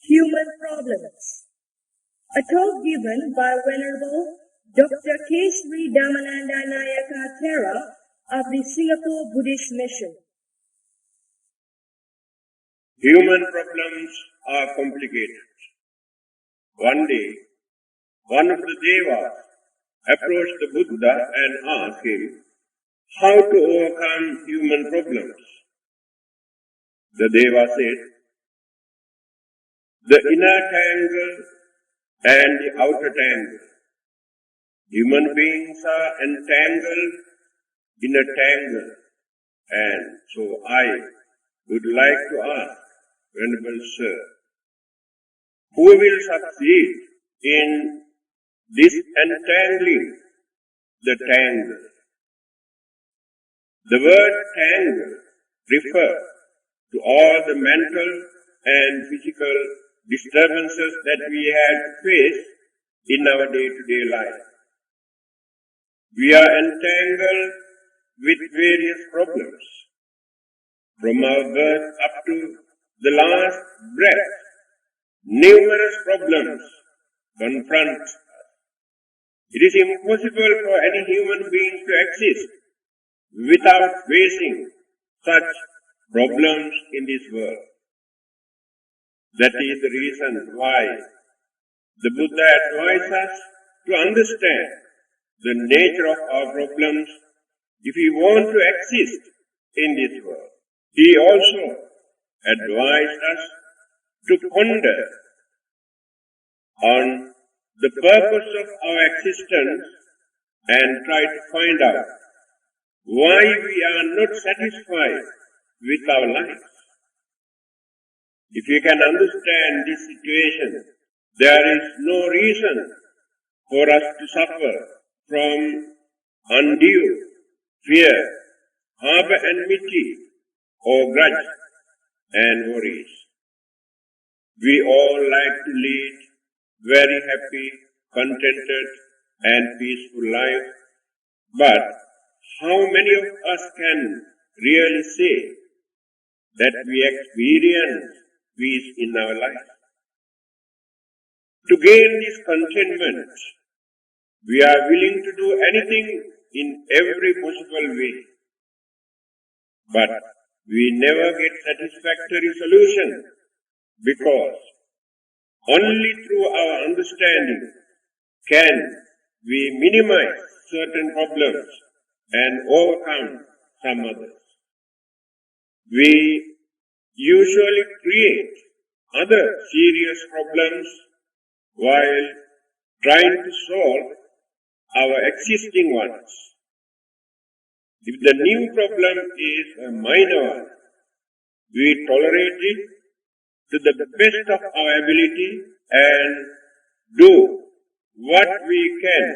Human Problems. A talk given by Venerable Dr. K. Sri Dhammananda Nayaka Thera of the Singapore Buddhist Mission. Human problems are complicated. One day, one of the devas approached the Buddha and asked him how to overcome human problems. The deva said, the inner tangle and the outer tangle. Human beings are entangled in a tangle, and so I would like to ask, Venerable Sir, who will succeed in disentangling the tangle? The word tangle refers to all the mental and physical disturbances that we have to face in our day-to-day life. We are entangled with various problems. From our birth up to the last breath, numerous problems confront us. It is impossible for any human being to exist without facing such problems in this world. That is the reason why the Buddha advised us to understand the nature of our problems if we want to exist in this world. He also advised us to ponder on the purpose of our existence and try to find out why we are not satisfied with our lives. If you can understand this situation, there is no reason for us to suffer from undue fear, harbor enmity, or grudge and worries. We all like to lead very happy, contented, and peaceful life, but how many of us can really say that we experience peace in our life? To gain this contentment, we are willing to do anything in every possible way, but we never get satisfactory solution because only through our understanding can we minimize certain problems and overcome some others. We usually create other serious problems while trying to solve our existing ones. If the new problem is a minor one, we tolerate it to the best of our ability and do what we can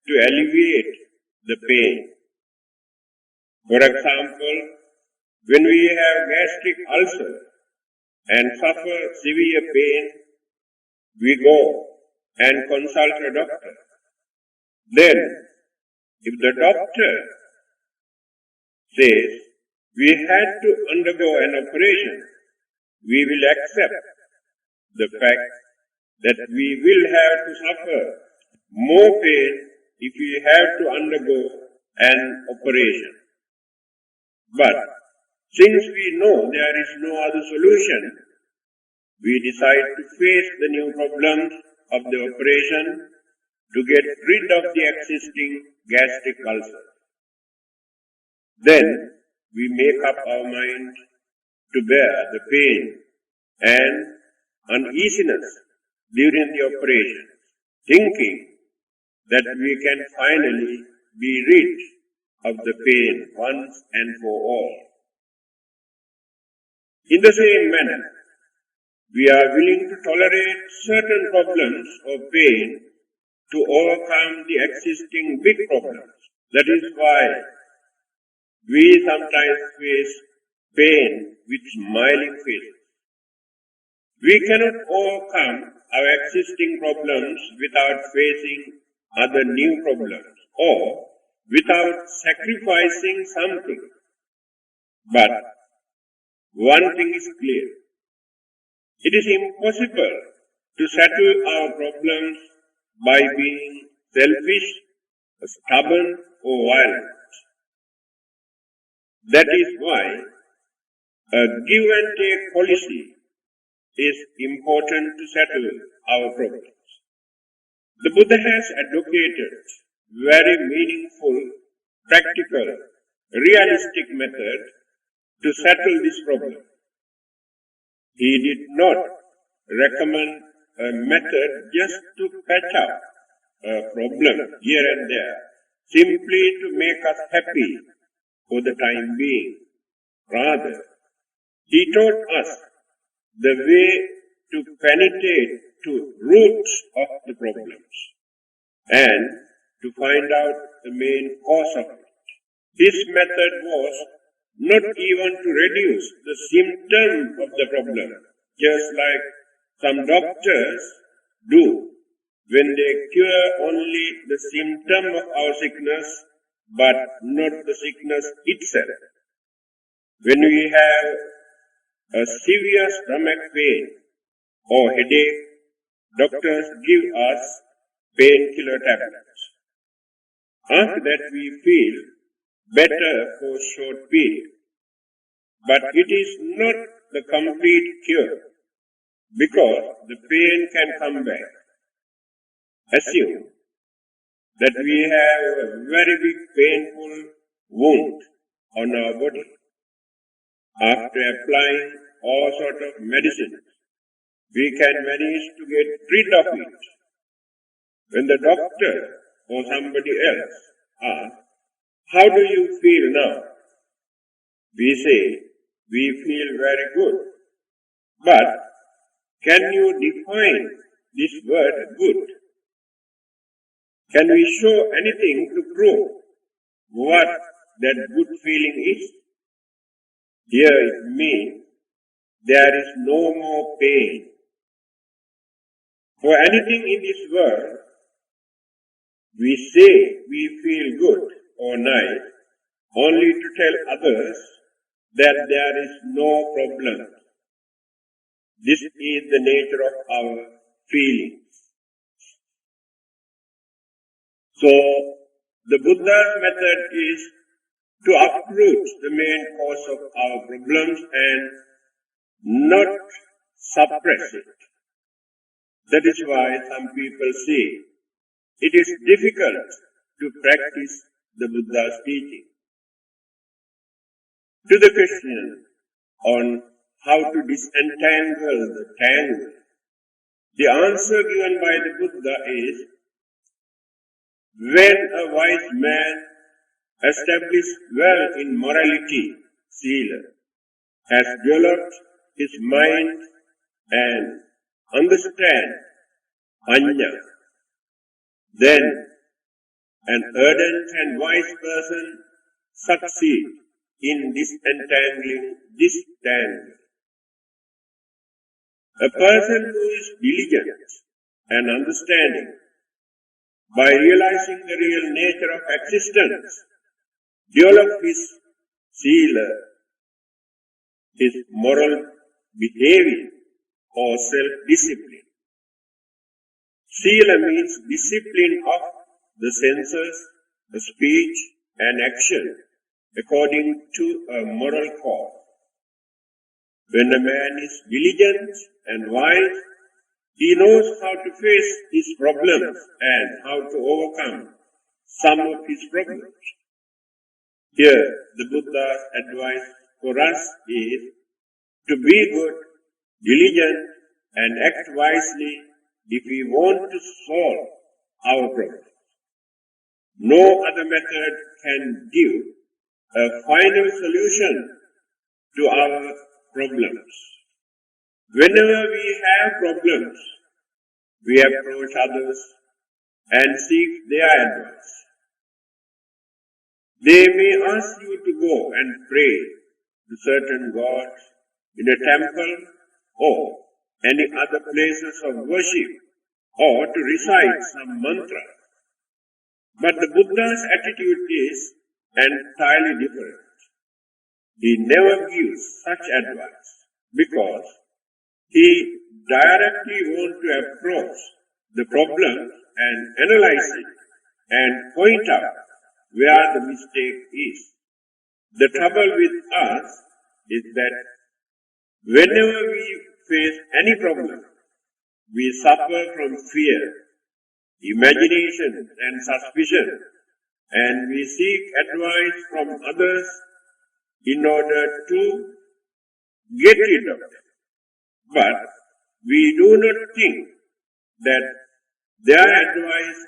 to alleviate the pain. For example, when we have gastric ulcer and suffer severe pain, we go and consult a doctor. Then, if the doctor says we had to undergo an operation, we will accept the fact that we will have to suffer more pain if we have to undergo an operation. But since we know there is no other solution, we decide to face the new problems of the operation to get rid of the existing gastric ulcer. Then we make up our mind to bear the pain and uneasiness during the operation, thinking that we can finally be rid of the pain once and for all. In the same manner, we are willing to tolerate certain problems or pain to overcome the existing big problems. That is why we sometimes face pain with smiling faces. We cannot overcome our existing problems without facing other new problems or without sacrificing something. But one thing is clear. It is impossible to settle our problems by being selfish, stubborn, or violent. That is why a give and take policy is important to settle our problems. The Buddha has advocated very meaningful, practical, realistic method to settle this problem. He did not recommend a method just to patch up a problem here and there, simply to make us happy for the time being. Rather, he taught us the way to penetrate to roots of the problems and to find out the main cause of it. His method was not even to reduce the symptom of the problem, just like some doctors do when they cure only the symptom of our sickness, but not the sickness itself. When we have a severe stomach pain or headache, doctors give us painkiller tablets. After that we feel better for a short period. But it is not the complete cure, because the pain can come back. Assume that we have a very big painful wound on our body. After applying all sorts of medicines, we can manage to get rid of it. When the doctor or somebody else asks, "How do you feel now?" we say, "We feel very good." But can you define this word good? Can we show anything to prove what that good feeling is? Here it means there is no more pain. For anything in this world, we say we feel good or nice only to tell others that there is no problem. This is the nature of our feelings. So, the Buddha's method is to uproot the main cause of our problems and not suppress it. That is why some people say it is difficult to practice the Buddha's teaching. To the question on how to disentangle the tangle, the answer given by the Buddha is, when a wise man established well in morality, Sīla, has developed his mind and understand Paññā, then an ardent and wise person succeeds in disentangling this tangle. A person who is diligent and understanding, by realizing the real nature of existence, develop his Sīla, his moral behavior or self-discipline. Sīla means discipline of the senses, the speech and action according to a moral code. When a man is diligent and wise, he knows how to face his problems and how to overcome some of his problems. Here, the Buddha's advice for us is to be good, diligent, and act wisely if we want to solve our problems. No other method can give a final solution to our problems. Whenever we have problems, we approach others and seek their advice. They may ask you to go and pray to certain gods in a temple or any other places of worship, or to recite some mantra. But the Buddha's attitude is entirely different. He never gives such advice because He directly wants to approach the problem and analyze it and point out where the mistake is. The trouble with us is that whenever we face any problem, we suffer from fear, imagination and suspicion, and we seek advice from others in order to get rid of them. But we do not think that their advice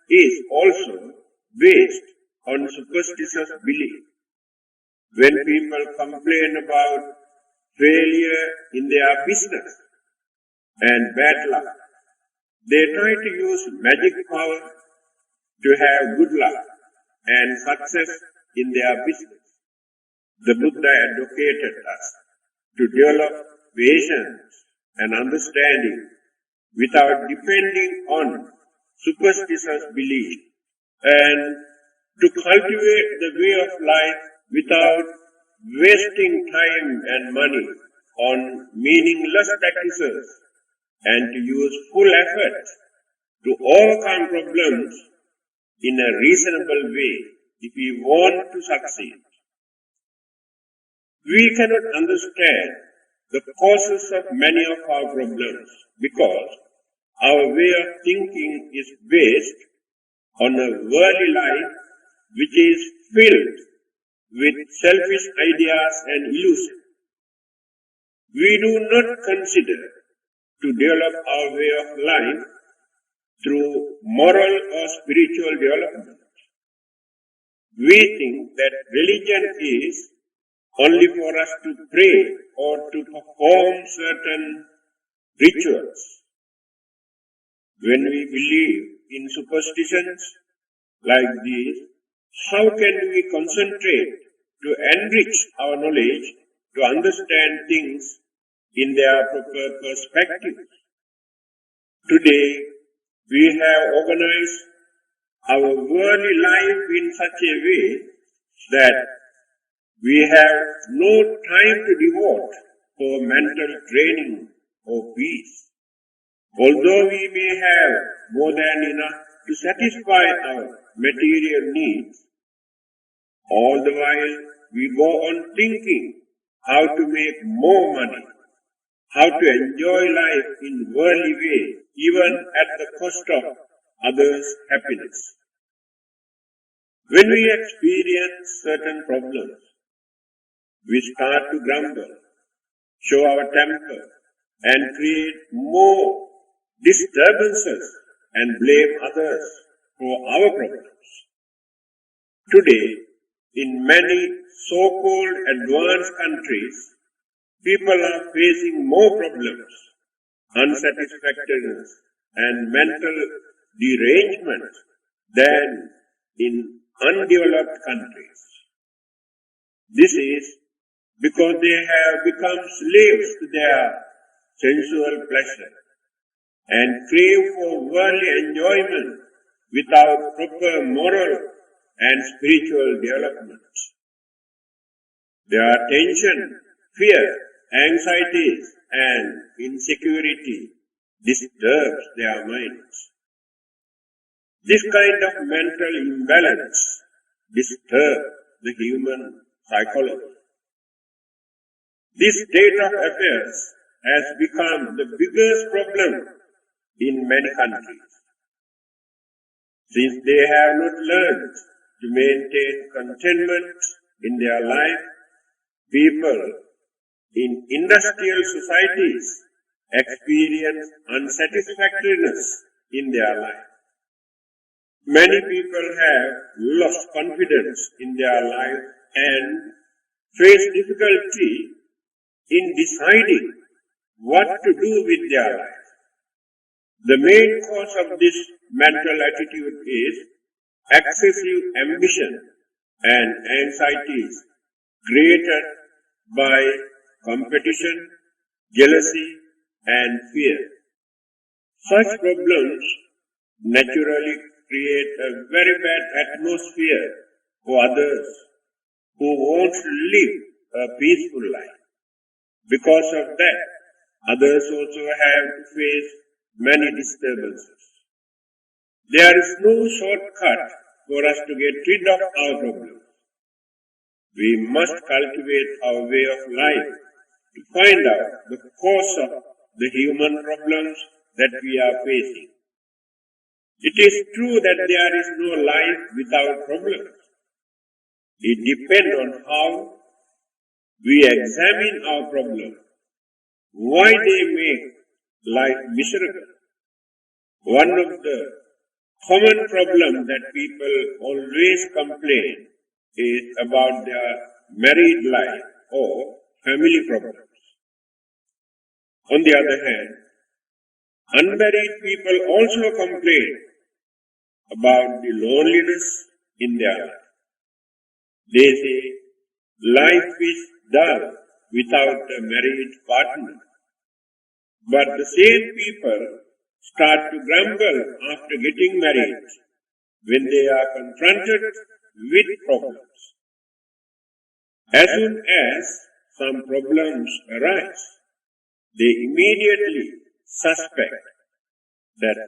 is also based on superstitious belief. When people complain about failure in their business and bad luck, they try to use magic power to have good luck and success in their business. The Buddha advocated us to develop patience and understanding without depending on superstitious belief, and to cultivate the way of life without wasting time and money on meaningless practices, and to use full effort to overcome problems in a reasonable way if we want to succeed. We cannot understand the causes of many of our problems because our way of thinking is based on a worldly life which is filled with selfish ideas and illusions. We do not consider to develop our way of life through moral or spiritual development. We think that religion is only for us to pray or to perform certain rituals. When we believe in superstitions like these, how can we concentrate to enrich our knowledge to understand things in their proper perspective? Today, we have organized our worldly life in such a way that we have no time to devote for mental training or peace. Although we may have more than enough to satisfy our material needs, all the while we go on thinking how to make more money, how to enjoy life in worldly ways, even at the cost of others' happiness. When we experience certain problems, we start to grumble, show our temper, and create more disturbances and blame others for our problems. Today, in many so-called advanced countries, people are facing more problems, unsatisfactoriness, and mental derangement than in undeveloped countries. This is because they have become slaves to their sensual pleasure and crave for worldly enjoyment without proper moral and spiritual development. Their tension, fear, anxieties, and insecurity disturbs their minds. This kind of mental imbalance disturbs the human psychology. This state of affairs has become the biggest problem in many countries. Since they have not learned to maintain contentment in their life, people in industrial societies experience unsatisfactoriness in their life. Many people have lost confidence in their life and face difficulty in deciding what to do with their life. The main cause of this mental attitude is excessive ambition and anxieties created by competition, jealousy, and fear. Such problems naturally create a very bad atmosphere for others who want to live a peaceful life. Because of that, Others also have to face many disturbances. There is no shortcut for us to get rid of our problems. We must cultivate our way of life to find out the cause of the human problems that we are facing. It is true that there is no life without problems. It depends on how we examine our problems, why they make life miserable. One of the common problems that people always complain is about their married life or family problems. On the other hand, unmarried people also complain about the loneliness in their life. They say life is dull without a married partner. But the same people start to grumble after getting married when they are confronted with problems. As soon as some problems arise, they immediately suspect that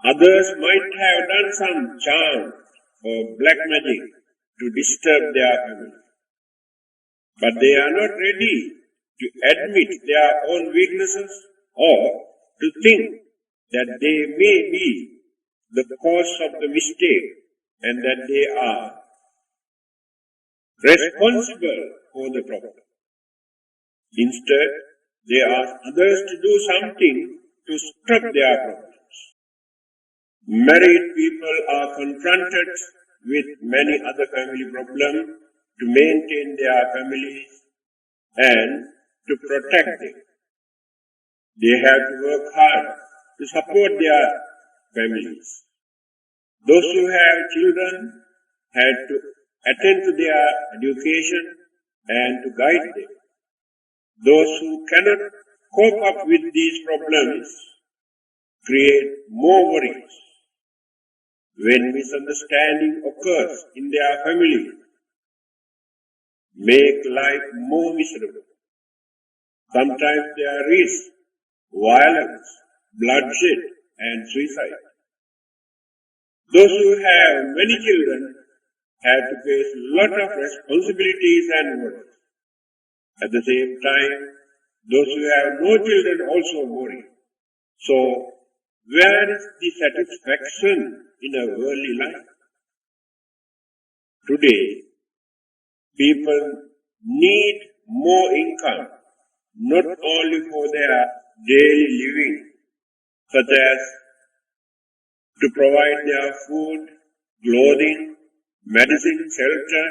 others might have done some charm or black magic to disturb their family. But they are not ready to admit their own weaknesses or to think that they may be the cause of the mistake and that they are responsible for the problem. Instead, they ask others to do something to stop their problems. Married people are confronted with many other family problems to maintain their families and to protect them. They have to work hard to support their families. Those who have children have to attend to their education and to guide them. Those who cannot cope up with these problems create more worries. When misunderstanding occurs in their family, make life more miserable. Sometimes there is violence, bloodshed, and suicide. Those who have many children have to face a lot of responsibilities and worries. At the same time, those who have no children also worry. So, where is the satisfaction in a worldly life? Today, people need more income, not only for their daily living, such as to provide their food, clothing, medicine, shelter,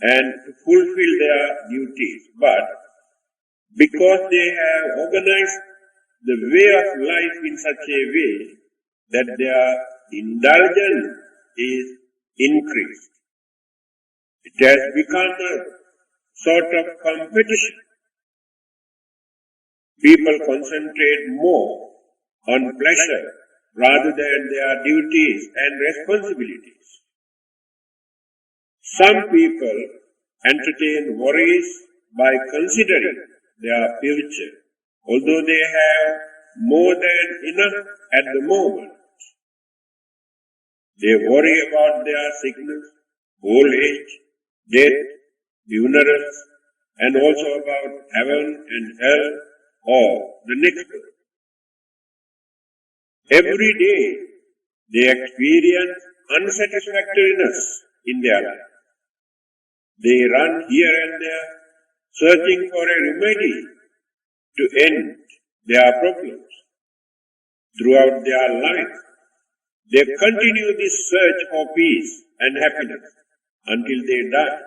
and to fulfill their duties, but because they have organized the way of life in such a way that their indulgence is increased. It has become a sort of competition. People concentrate more on pleasure rather than their duties and responsibilities. Some people entertain worries by considering their future, although they have more than enough at the moment. They worry about their sickness, old age, death, funerals, and also about heaven and hell or the next world. Every day they experience unsatisfactoriness in their life. They run here and there, searching for a remedy to end their problems. Throughout their life, they continue this search for peace and happiness until they die,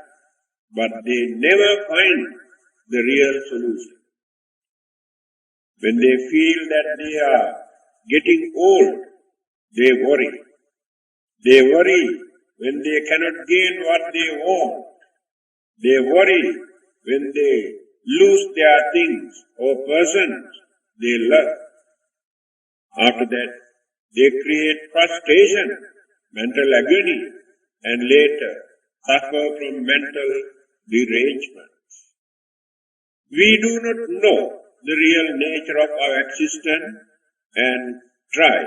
but they never find the real solution. When they feel that they are getting old, they worry. They worry when they cannot gain what they want. They worry when they lose their things or persons they love. After that, they create frustration, mental agony, and later suffer from mental derangement. We do not know the real nature of our existence and try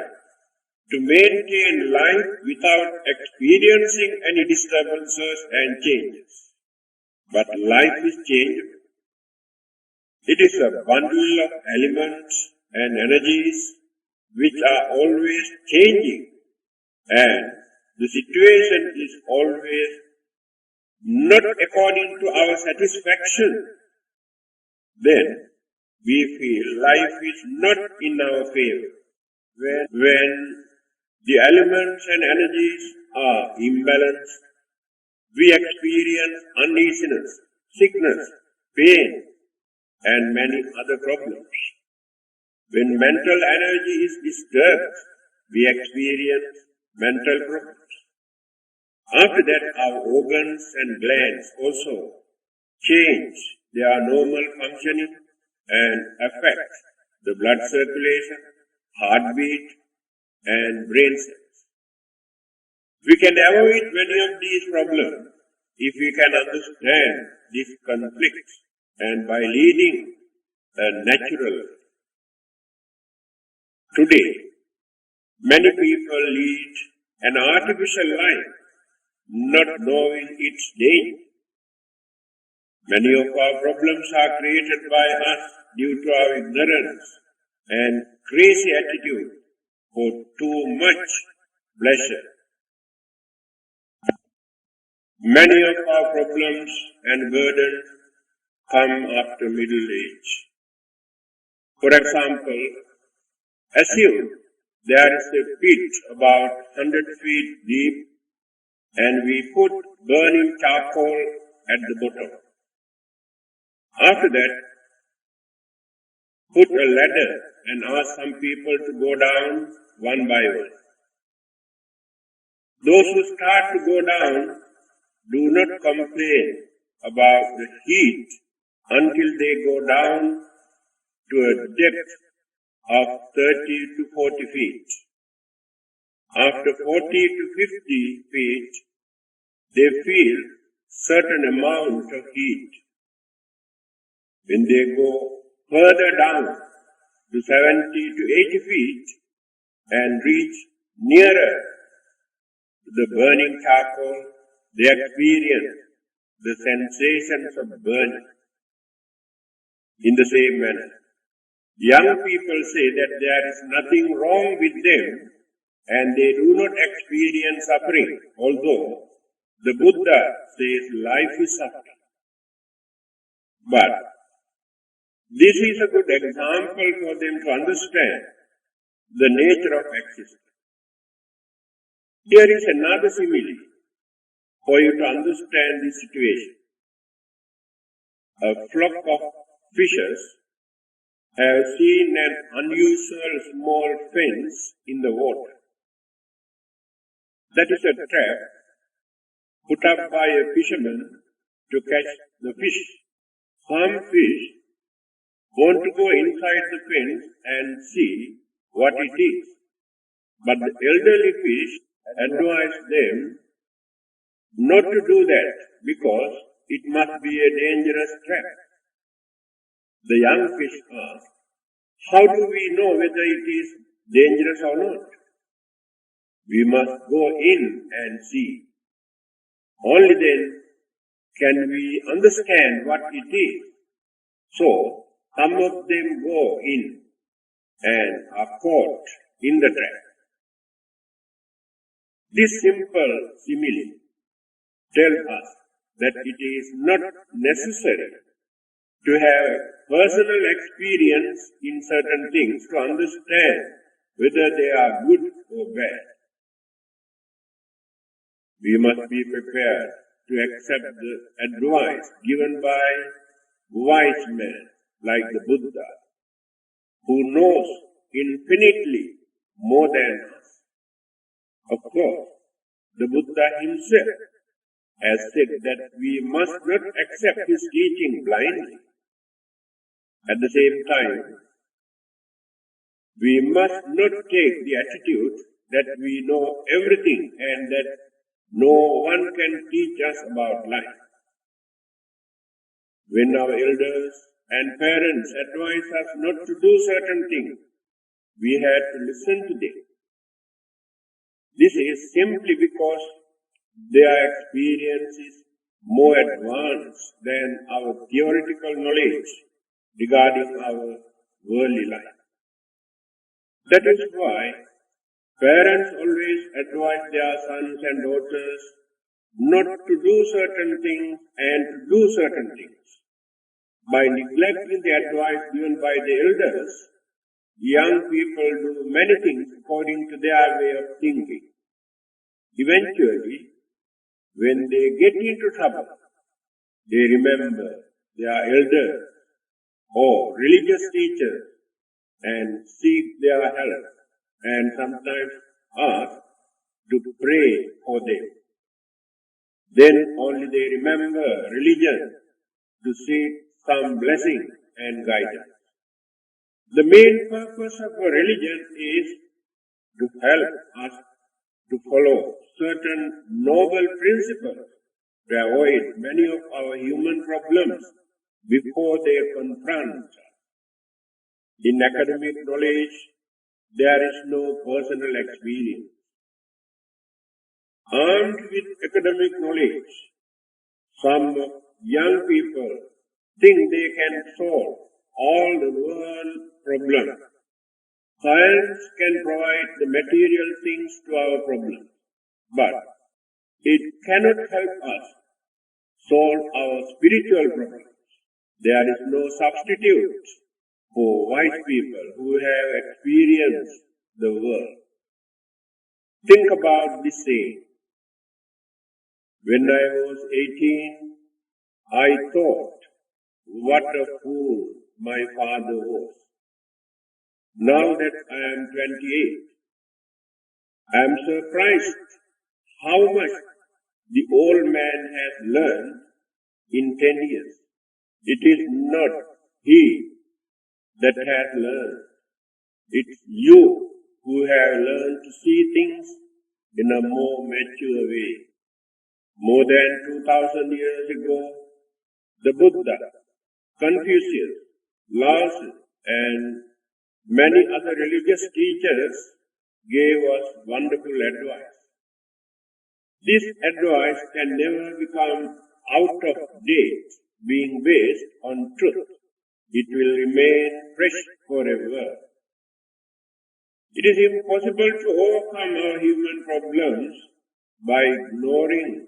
to maintain life without experiencing any disturbances and changes. But life is changeable. It is a bundle of elements and energies which are always changing, and the situation is always not according to our satisfaction. Then we feel life is not in our favor. When the elements and energies are imbalanced, we experience uneasiness, sickness, pain, and many other problems. When mental energy is disturbed, we experience mental problems. After that, our organs and glands also change their normal functioning and affect the blood circulation, heartbeat, and brain cells. We can avoid many of these problems if we can understand these conflicts and by leading a natural life. Today, many people lead an artificial life, not knowing its danger. Many of our problems are created by us due to our ignorance and crazy attitude for too much pleasure. Many of our problems and burdens come after middle age. For example, assume there is a pit about 100 feet deep and we put burning charcoal at the bottom. After that, put a ladder and ask some people to go down one by one. Those who start to go down do not complain about the heat until they go down to a depth of 30 to 40 feet. After 40 to 50 feet, they feel certain amount of heat. When they go further down to 70 to 80 feet and reach nearer to the burning charcoal, they experience the sensations of burning. In the same manner, young people say that there is nothing wrong with them and they do not experience suffering, although the Buddha says life is suffering. But this is a good example for them to understand the nature of existence. Here is another simile for you to understand this situation. A flock of fishes have seen an unusual small fence in the water. That is a trap put up by a fisherman to catch the fish. Some fish want to go inside the fence and see what it is, but the elderly fish advise them not to do that because it must be a dangerous trap. The young fish ask, how do we know whether it is dangerous or not? We must go in and see. Only then can we understand what it is. So, some of them go in and are caught in the trap. This simple simile tells us that it is not necessary to have personal experience in certain things to understand whether they are good or bad. We must be prepared to accept the advice given by wise men like the Buddha, who knows infinitely more than us. Of course, the Buddha himself has said that we must not accept his teaching blindly. At the same time, we must not take the attitude that we know everything and that no one can teach us about life. When our elders and parents advise us not to do certain things, we had to listen to them. This is simply because their experience is more advanced than our theoretical knowledge regarding our worldly life. That is why parents always advise their sons and daughters not to do certain things and to do certain things. By neglecting the advice given by the elders, young people do many things according to their way of thinking. Eventually, when they get into trouble, they remember their elders or religious teachers and seek their help and sometimes ask to pray for them. Then only they remember religion to seek some blessing and guidance. The main purpose of a religion is to help us to follow certain noble principles to avoid many of our human problems before they confront us. In academic knowledge, there is no personal experience. Armed with academic knowledge, some young people think they can solve all the world problems. Science can provide the material things to our problems, but it cannot help us solve our spiritual problems. There is no substitute for wise people who have experienced the world. Think about this saying. When I was 18, I thought, what a fool my father was. Now that I am 28, I am surprised how much the old man has learned in 10 years. It is not he that has learned. It's you who have learned to see things in a more mature way. More than 2,000 years ago, the Buddha, Confucius, Lao, and many other religious teachers gave us wonderful advice. This advice can never become out of date, being based on truth. It will remain fresh forever. It is impossible to overcome our human problems by ignoring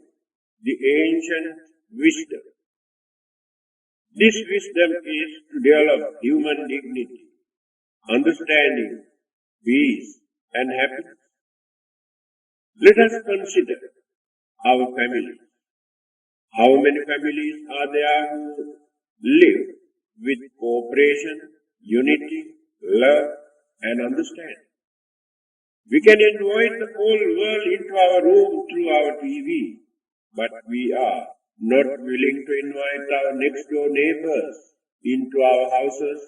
the ancient wisdom. This wisdom is to develop human dignity, understanding, peace, and happiness. Let us consider our families. How many families are there who live with cooperation, unity, love, and understanding? We can invite the whole world into our room through our TV, but we are not willing to invite our next door neighbors into our houses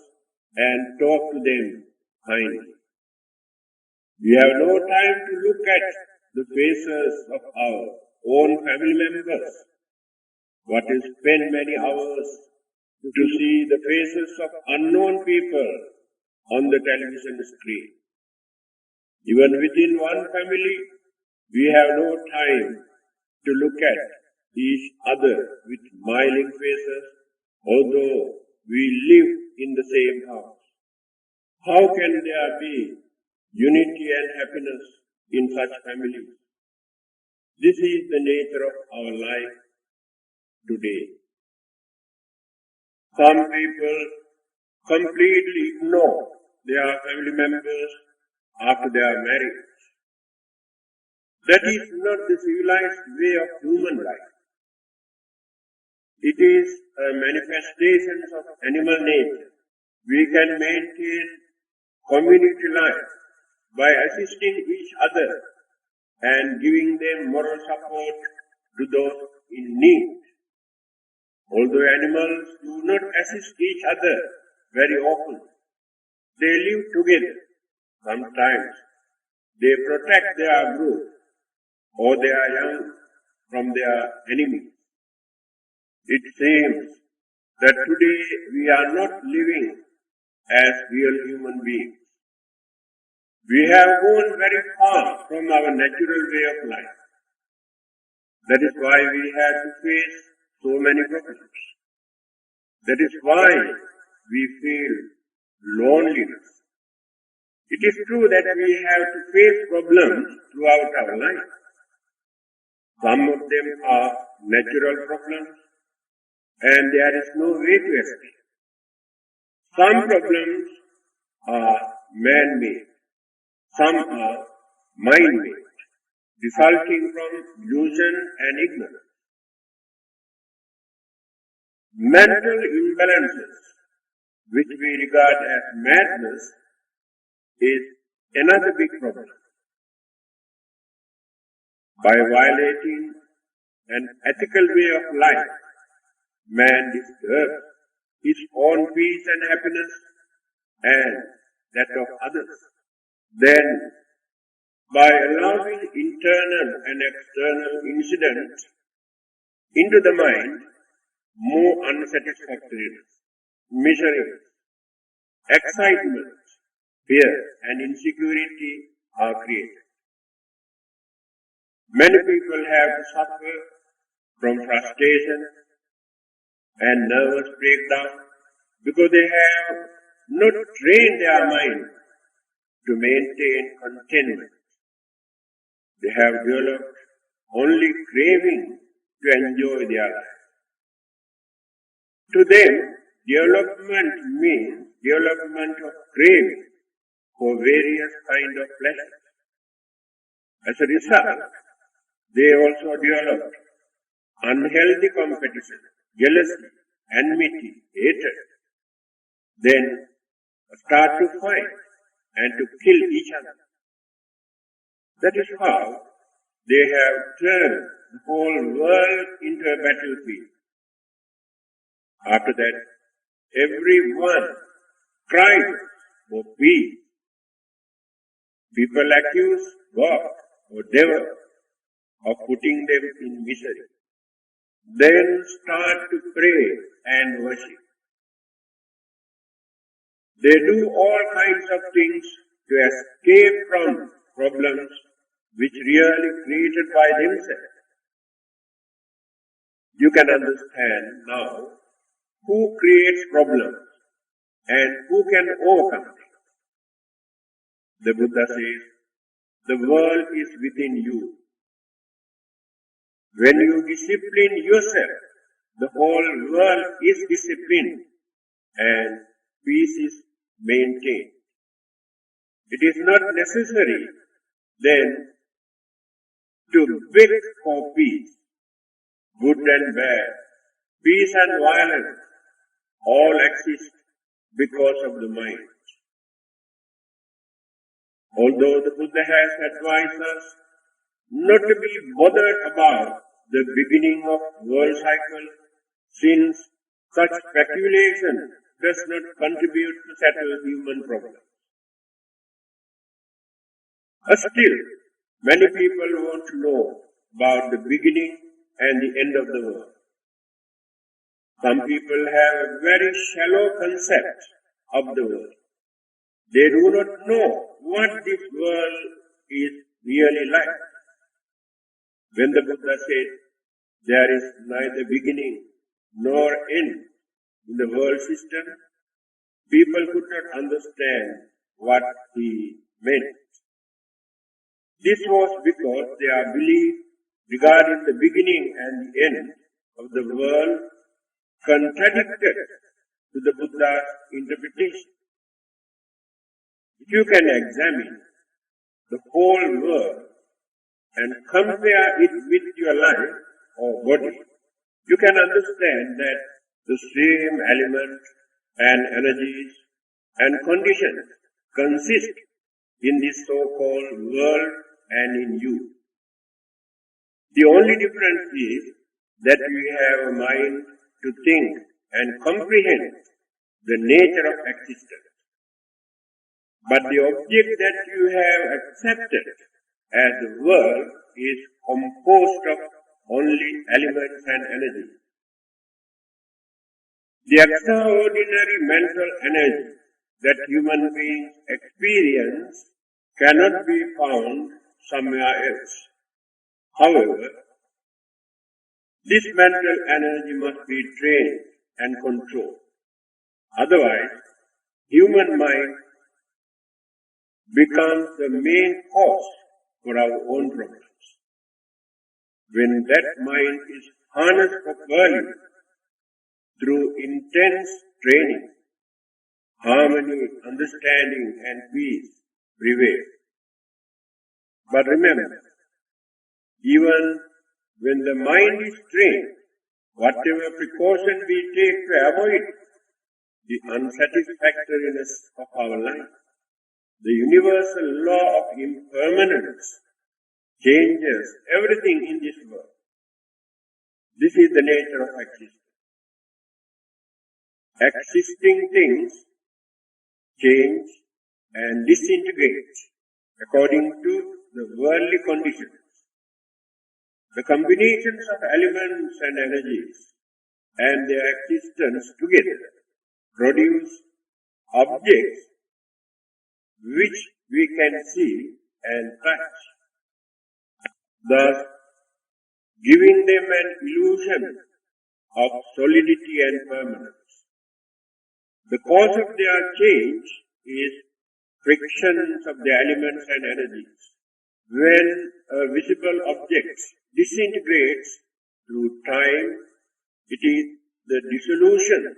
and talk to them kindly. We have no time to look at the faces of our own family members, but we spend many hours to see the faces of unknown people on the television screen. Even within one family, we have no time to look at each other with smiling faces, although we live in the same house. How can there be unity and happiness in such families? This is the nature of our life today. Some people completely ignore their family members after their marriage. That is not the civilized way of human life. It is a manifestation of animal nature. We can maintain community life by assisting each other and giving them moral support to those in need. Although animals do not assist each other very often, they live together. Sometimes they protect their group or their young from their enemies. It seems that today we are not living as real human beings. We have gone very far from our natural way of life. That is why we have to face so many problems. That is why we feel loneliness. It is true that we have to face problems throughout our life. Some of them are natural problems, and there is no way to escape. Some problems are man-made. Some are mind-made, resulting from illusion and ignorance. Mental imbalances, which we regard as madness, is another big problem. By violating an ethical way of life, man disturbs his own peace and happiness and that of others. Then, by allowing internal and external incidents into the mind, more unsatisfactoriness, misery, excitement, fear and insecurity are created. Many people have to suffer from frustration and nervous breakdown because they have not trained their mind to maintain contentment. They have developed only craving to enjoy their life. To them, development means development of craving for various kinds of pleasures. As a result, they also developed unhealthy competition, jealousy, enmity, hatred. Then start to fight and to kill each other. That is how they have turned the whole world into a battlefield. After that, everyone cries for peace. People accuse God or devil of putting them in misery. Then start to pray and worship. They do all kinds of things to escape from problems which really created by themselves. You can understand now who creates problems and who can overcome them. The Buddha says, the world is within you. When you discipline yourself, the whole world is disciplined and peace is maintained. It is not necessary then to beg for peace. Good and bad, peace and violence all exist because of the mind. Although the Buddha has advised us not to be bothered about the beginning of world cycle, since such speculation does not contribute to settle human problems. Still, many people want to know about the beginning and the end of the world. Some people have a very shallow concept of the world. They do not know what this world is really like. When the Buddha said, there is neither beginning nor end in the world system, people could not understand what he meant. This was because their belief regarding the beginning and the end of the world contradicted to the Buddha's interpretation. If you can examine the whole world and compare it with your life or body, you can understand that the same elements and energies and conditions consist in this so-called world and in you. The only difference is that you have a mind to think and comprehend the nature of existence. But the object that you have accepted as the world is composed of only elements and energies. The extraordinary mental energy that human beings experience cannot be found somewhere else. However, this mental energy must be trained and controlled. Otherwise, human mind becomes the main cause for our own problems. When that mind is harnessed properly through intense training, harmony, understanding, and peace prevail. But remember, even when the mind is trained, whatever precaution we take to avoid the unsatisfactoriness of our life, the universal law of impermanence changes everything in this world. This is the nature of existence. Existing things change and disintegrate according to the worldly conditions. The combinations of elements and energies and their existence together produce objects which we can see and touch, thus giving them an illusion of solidity and permanence. The cause of their change is frictions of the elements and energies. When a visible object disintegrates through time, it is the dissolution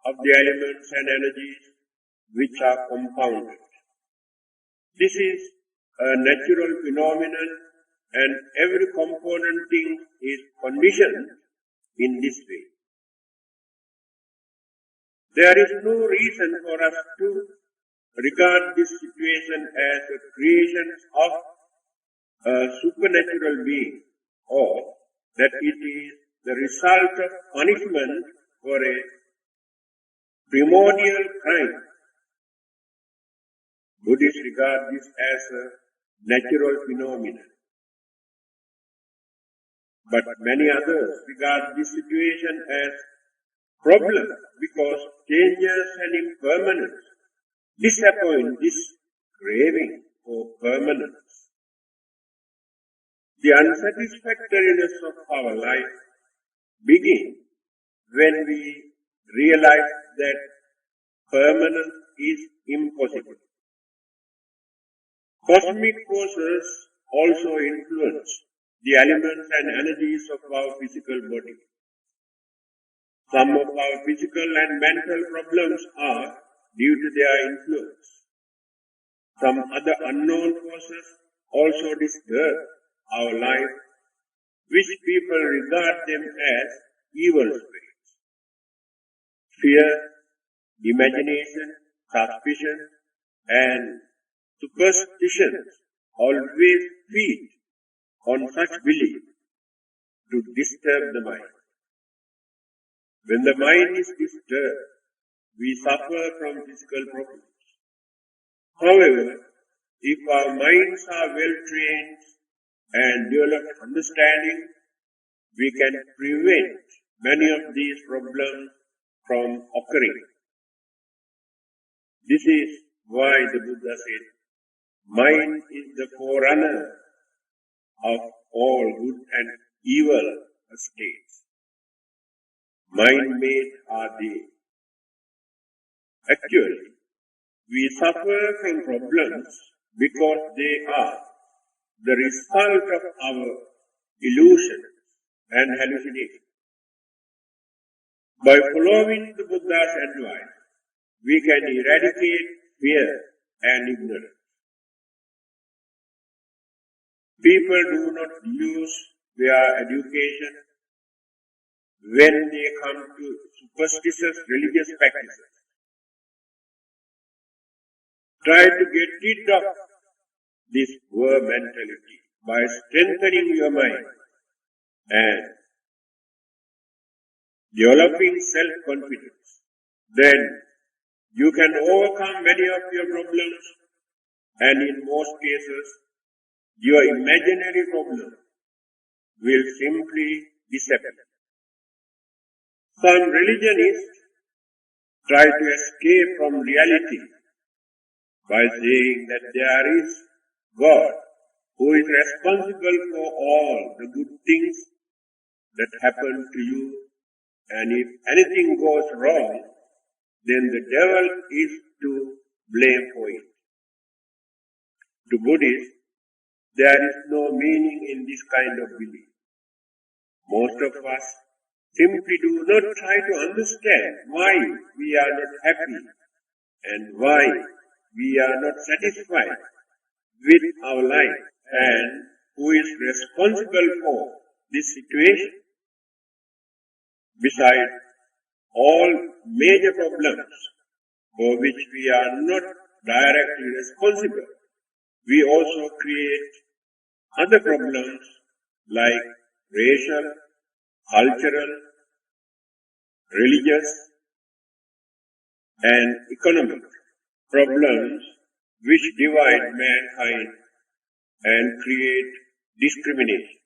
of the elements and energies which are compounded. This is a natural phenomenon, and every component thing is conditioned in this way. There is no reason for us to regard this situation as a creation of a supernatural being, or that it is the result of punishment for a primordial crime. Buddhists regard this as a natural phenomenon. But many others regard this situation as problem because changes and impermanence disappoint this craving for permanence. The unsatisfactoriness of our life begins when we realize that permanence is impossible. Cosmic forces also influence the elements and energies of our physical body. Some of our physical and mental problems are due to their influence. Some other unknown forces also disturb our life, which people regard them as evil spirits. Fear, imagination, suspicion, and superstitions always feed on such belief to disturb the mind. When the mind is disturbed, we suffer from physical problems. However, if our minds are well trained and develop understanding, we can prevent many of these problems from occurring. This is why the Buddha said, mind is the forerunner of all good and evil states. Mind-made are they. Actually, we suffer from problems because they are the result of our illusions and hallucinations. By following the Buddha's advice, we can eradicate fear and ignorance. People do not use their education when they come to superstitious religious practices. Try to get rid of this poor mentality by strengthening your mind and developing self-confidence. Then you can overcome many of your problems, and in most cases, your imaginary problem will simply disappear. Some religionists try to escape from reality by saying that there is God who is responsible for all the good things that happen to you, and if anything goes wrong, then the devil is to blame for it. To Buddhists, there is no meaning in this kind of belief. Most of us simply do not try to understand why we are not happy and why we are not satisfied with our life and who is responsible for this situation. Besides all major problems for which we are not directly responsible, we also create other problems like racial, cultural, religious, and economic problems which divide mankind and create discrimination.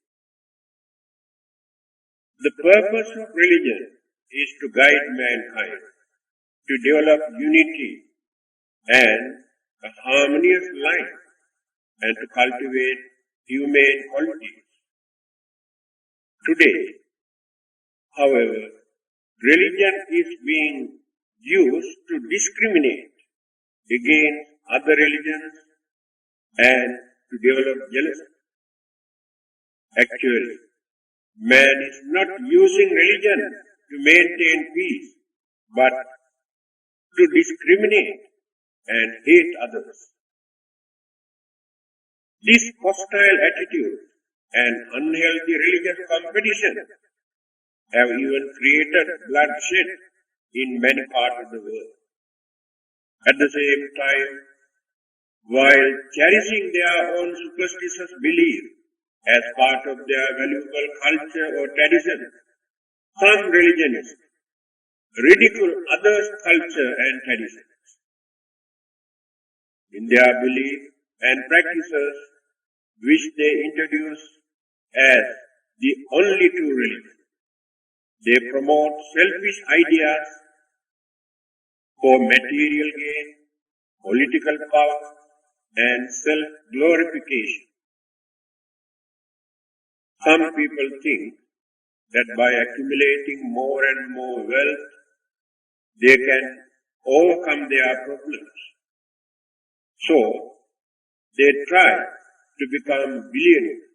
The purpose of religion is to guide mankind to develop unity and a harmonious life and to cultivate humane qualities. Today, however, religion is being used to discriminate against other religions and to develop jealousy. Actually, man is not using religion to maintain peace, but to discriminate and hate others. This hostile attitude and unhealthy religious competition have even created bloodshed in many parts of the world. At the same time, while cherishing their own superstitious belief as part of their valuable culture or tradition, some religionists ridicule others' culture and traditions. In their belief and practices, which they introduce as the only true religion, they promote selfish ideas for material gain, political power, and self-glorification. Some people think that by accumulating more and more wealth, they can overcome their problems. So, they try to become billionaires,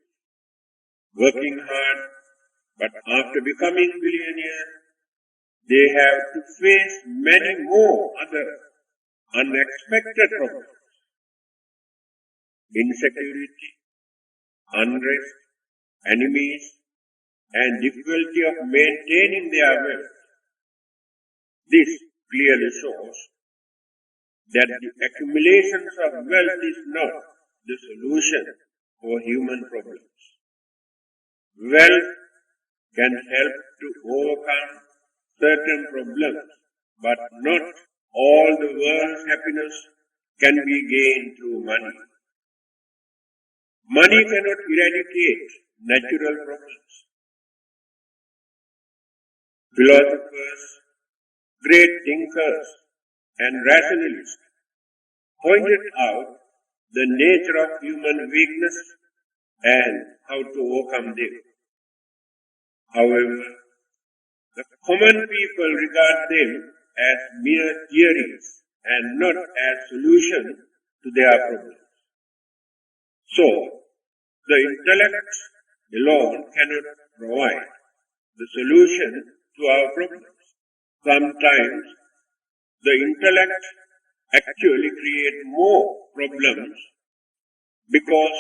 working hard, but after becoming billionaires, they have to face many more other unexpected problems. Insecurity, unrest, enemies, and difficulty of maintaining their wealth. This clearly shows that the accumulations of wealth is not the solution for human problems. Wealth can help to overcome certain problems, but not all the world's happiness can be gained through money. Money cannot eradicate natural problems. Philosophers, great thinkers, and rationalists pointed out the nature of human weakness and how to overcome them. However, the common people regard them as mere theories and not as solutions to their problems. So, the intellect alone cannot provide the solution to our problems. Sometimes, the intellect actually creates more problems because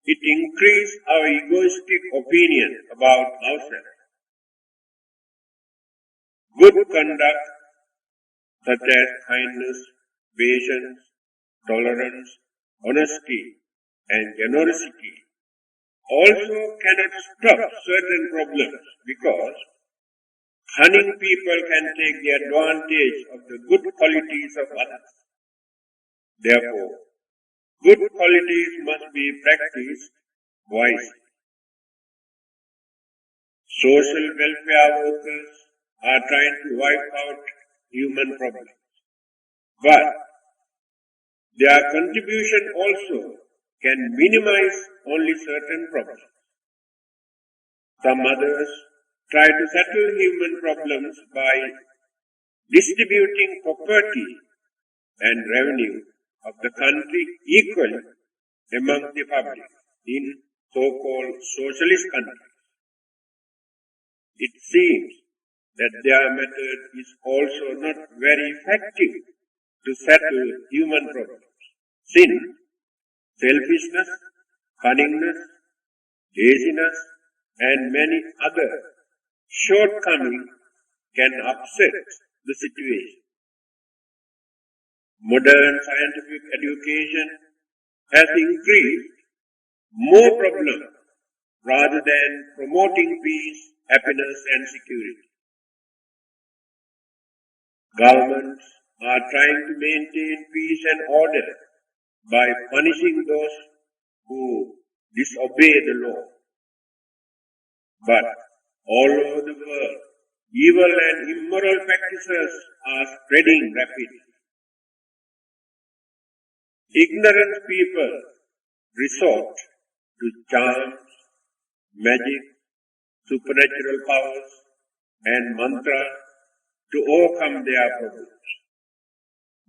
it increases our egoistic opinion about ourselves. Good conduct, such as kindness, patience, tolerance, honesty, and generosity, also cannot stop certain problems because cunning people can take the advantage of the good qualities of others. Therefore, good qualities must be practiced wisely. Social welfare workers are trying to wipe out human problems. But their contribution also can minimize only certain problems. Some others try to settle human problems by distributing property and revenue of the country equally among the public in so-called socialist countries. It seems that their method is also not very effective to settle human problems. Sin, selfishness, cunningness, laziness, and many other shortcomings can upset the situation. Modern scientific education has increased more problems rather than promoting peace, happiness, and security. Governments are trying to maintain peace and order by punishing those who disobey the law. But all over the world, evil and immoral practices are spreading rapidly. Ignorant people resort to charms, magic, supernatural powers, and mantras to overcome their problems.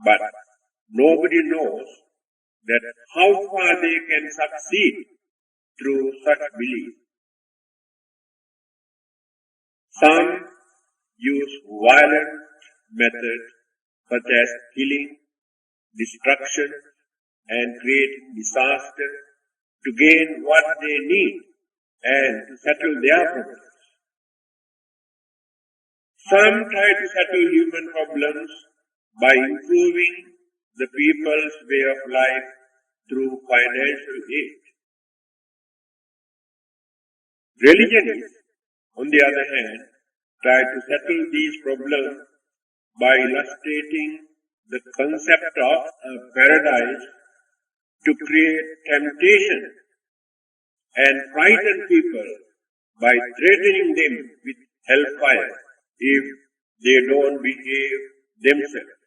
But nobody knows that how far they can succeed through such belief. Some use violent methods such as killing, destruction, and creating disaster to gain what they need and to settle their problems. Some try to settle human problems by improving the people's way of life through financial aid. Religionists, on the other hand, try to settle these problems by illustrating the concept of a paradise to create temptation and frighten people by threatening them with hellfire if they don't behave themselves.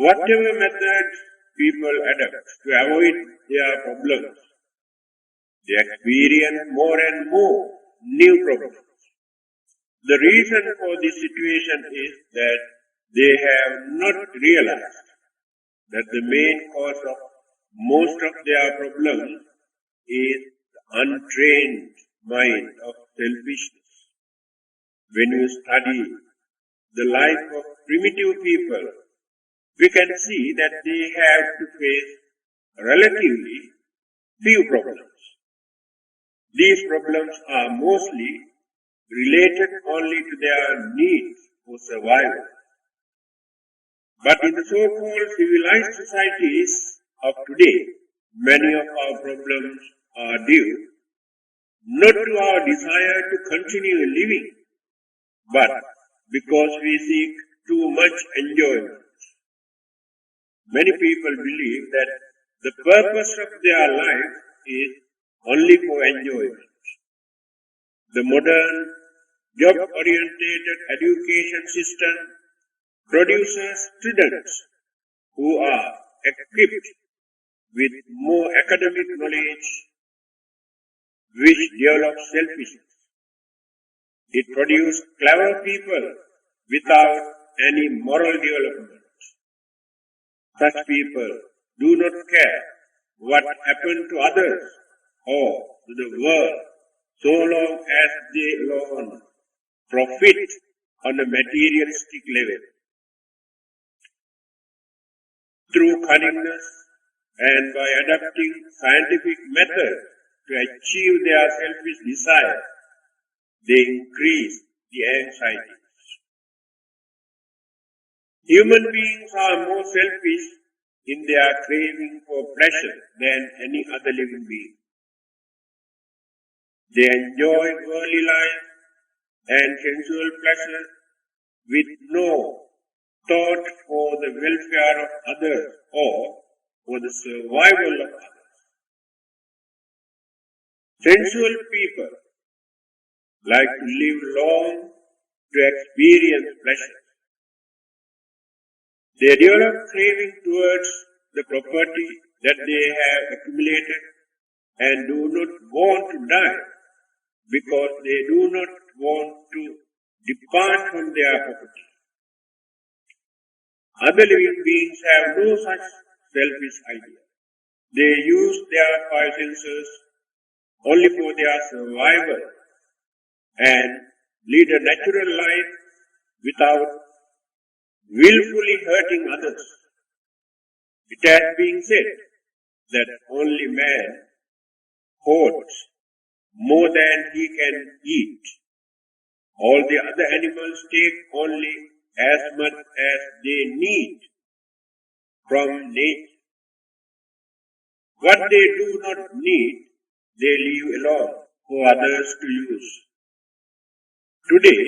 Whatever methods people adopt to avoid their problems, they experience more and more new problems. The reason for this situation is that they have not realized that the main cause of most of their problems is the untrained mind of selfishness. When you study the life of primitive people, we can see that they have to face relatively few problems. These problems are mostly related only to their needs for survival. But in the so-called civilized societies of today, many of our problems are due not to our desire to continue living, but because we seek too much enjoyment. Many people believe that the purpose of their life is only for enjoyment. The modern job-oriented education system produces students who are equipped with more academic knowledge, which develops selfishness. It produces clever people without any moral development. Such people do not care what happened to others or to the world, so long as they alone profit on a materialistic level. Through cunningness and by adopting scientific methods to achieve their selfish desire, they increase the anxieties. Human beings are more selfish in their craving for pleasure than any other living being. They enjoy worldly life and sensual pleasure with no thought for the welfare of others or for the survival of others. Sensual people like to live long to experience pleasure. They develop craving towards the property that they have accumulated and do not want to die because they do not want to depart from their property. Other living beings have no such selfish idea. They use their five senses only for their survival and lead a natural life without willfully hurting others. It has been said that only man hoards more than he can eat. All the other animals take only as much as they need from nature. What they do not need, they leave alone for others to use. Today,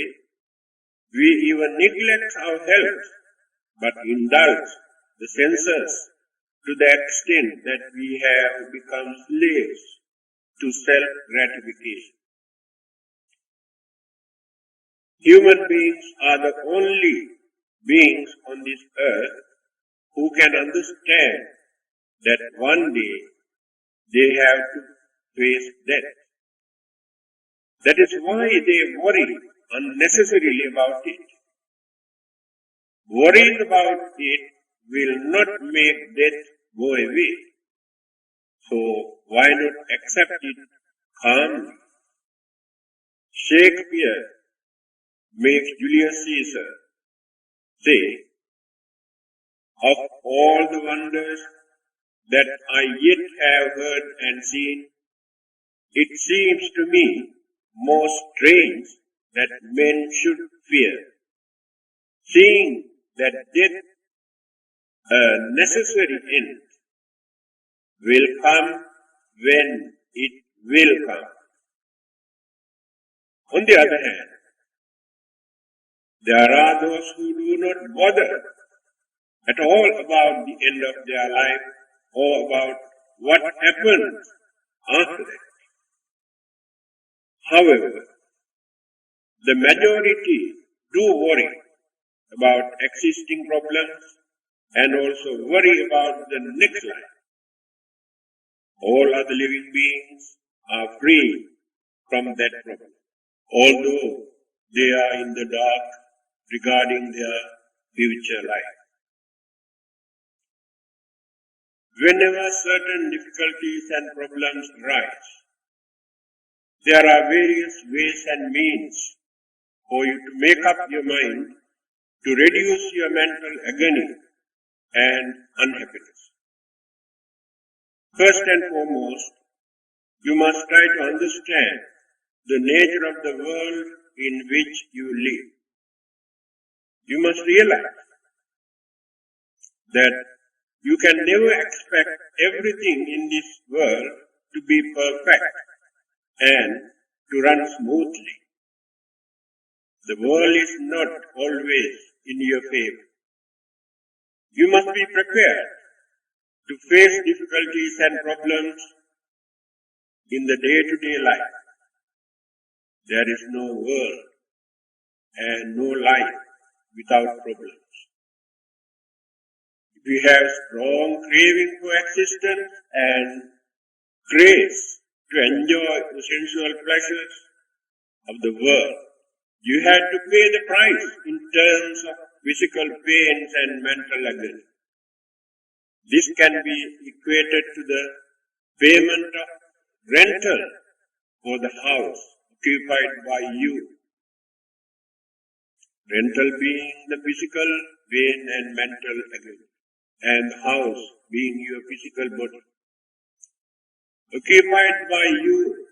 we even neglect our health, but indulge the senses to the extent that we have become slaves to self-gratification. Human beings are the only beings on this earth who can understand that one day they have to face death. That is why they worry unnecessarily about it. Worrying about it will not make death go away. So why not accept it calmly? Shakespeare makes Julius Caesar say, "Of all the wonders that I yet have heard and seen, it seems to me most strange that men should fear, seeing that death, a necessary end, will come when it will come." On the other hand, there are those who do not bother at all about the end of their life or about what happens after that. However, the majority do worry about existing problems and also worry about the next life. All other living beings are free from that problem, although they are in the dark regarding their future life. Whenever certain difficulties and problems arise, there are various ways and means for you to make up your mind to reduce your mental agony and unhappiness. First and foremost, you must try to understand the nature of the world in which you live. You must realize that you can never expect everything in this world to be perfect and to run smoothly. The world is not always in your favor. You must be prepared to face difficulties and problems in the day-to-day life. There is no world and no life without problems. If you have strong craving for existence and grace to enjoy the sensual pleasures of the world, you have to pay the price in terms of physical pains and mental agony. This can be equated to the payment of rental for the house occupied by you. Rental being the physical pain and mental agony, and the house being your physical body. Occupied by you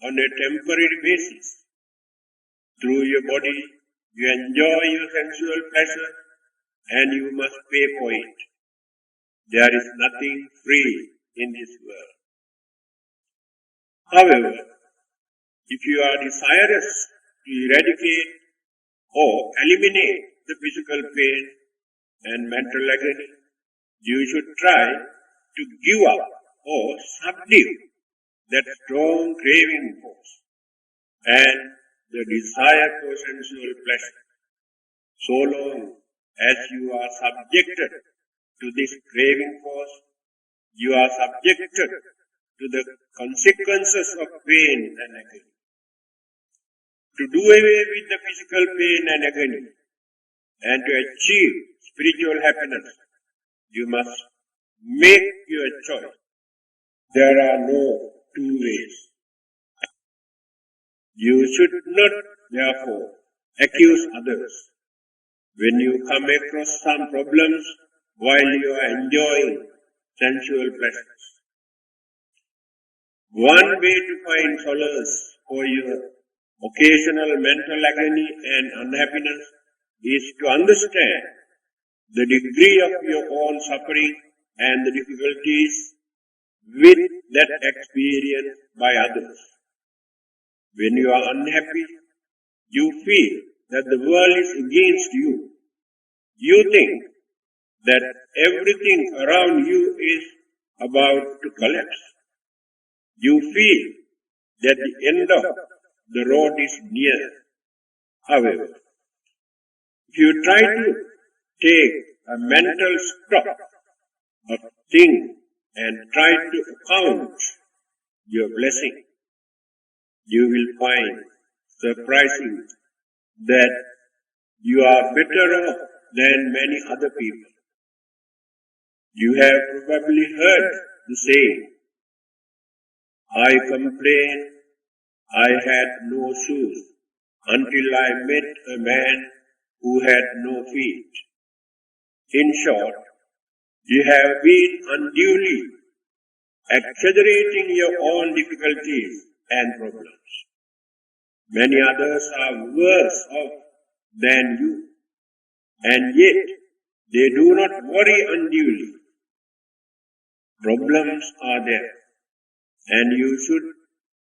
on a temporary basis. Through your body, you enjoy your sensual pleasure and you must pay for it. There is nothing free in this world. However, if you are desirous to eradicate or eliminate the physical pain and mental agony, you should try to give up or subdue that strong craving force and the desire for sensual pleasure, so long as you are subjected to this craving force, you are subjected to the consequences of pain and agony. To do away with the physical pain and agony and to achieve spiritual happiness, you must make your choice. There are no two ways. You should not, therefore, accuse others when you come across some problems while you are enjoying sensual pleasures. One way to find solace for your occasional mental agony and unhappiness is to understand the degree of your own suffering and the difficulties with that experience by others. When you are unhappy, you feel that the world is against you. You think that everything around you is about to collapse. You feel that the end of the road is near. However, if you try to take a mental stock of things and try to count your blessing, you will find surprising that you are better off than many other people. You have probably heard the saying, I complained I had no shoes until I met a man who had no feet. In short, you have been unduly exaggerating your own difficulties and problems. Many others are worse off than you, and yet they do not worry unduly. Problems are there, and you should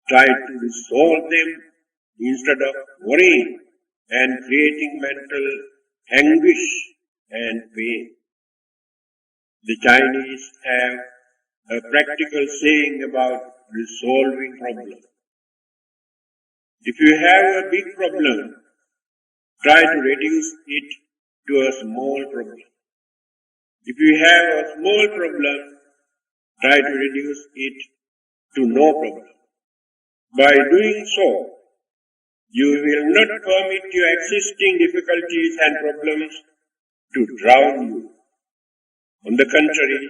try to resolve them instead of worrying and creating mental anguish and pain. The Chinese have a practical saying about resolving problems. If you have a big problem, try to reduce it to a small problem. If you have a small problem, try to reduce it to no problem. By doing so, you will not permit your existing difficulties and problems to drown you. On the contrary,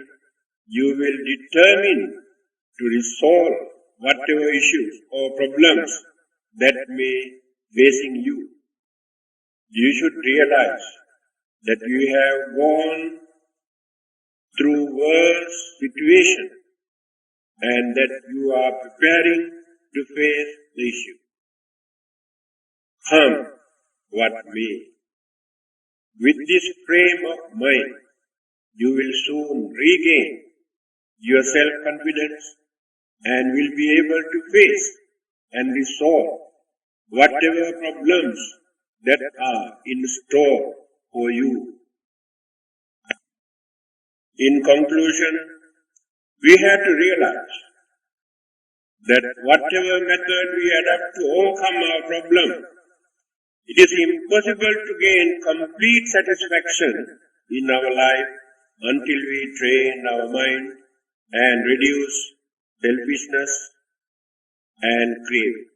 you will determine to resolve whatever issues or problems that may facing you. You should realize that you have gone through worse situation and that you are preparing to face the issue. Come what may. With this frame of mind, you will soon regain your self-confidence and will be able to face and resolve whatever problems that are in store for you. In conclusion, we have to realize that whatever method we adopt to overcome our problem, it is impossible to gain complete satisfaction in our life until we train our mind and reduce selfishness and craving.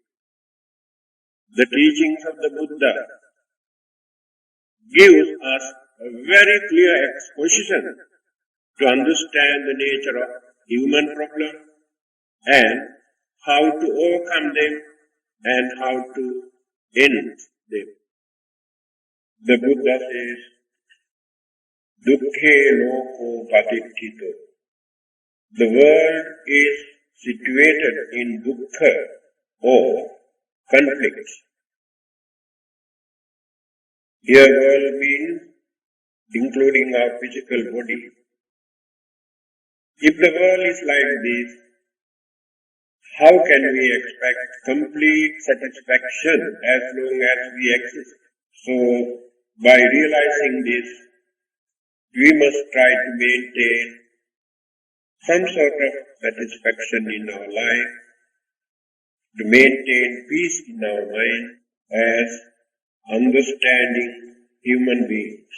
The teachings of the Buddha gives us a very clear exposition to understand the nature of human problem and how to overcome them and how to end them. The Buddha says, Dukkhe loko patittito. The world is situated in dukkha or conflict. Here world means including our physical body. If the world is like this, how can we expect complete satisfaction as long as we exist? So, by realizing this, we must try to maintain some sort of satisfaction in our life, to maintain peace in our mind as understanding human beings.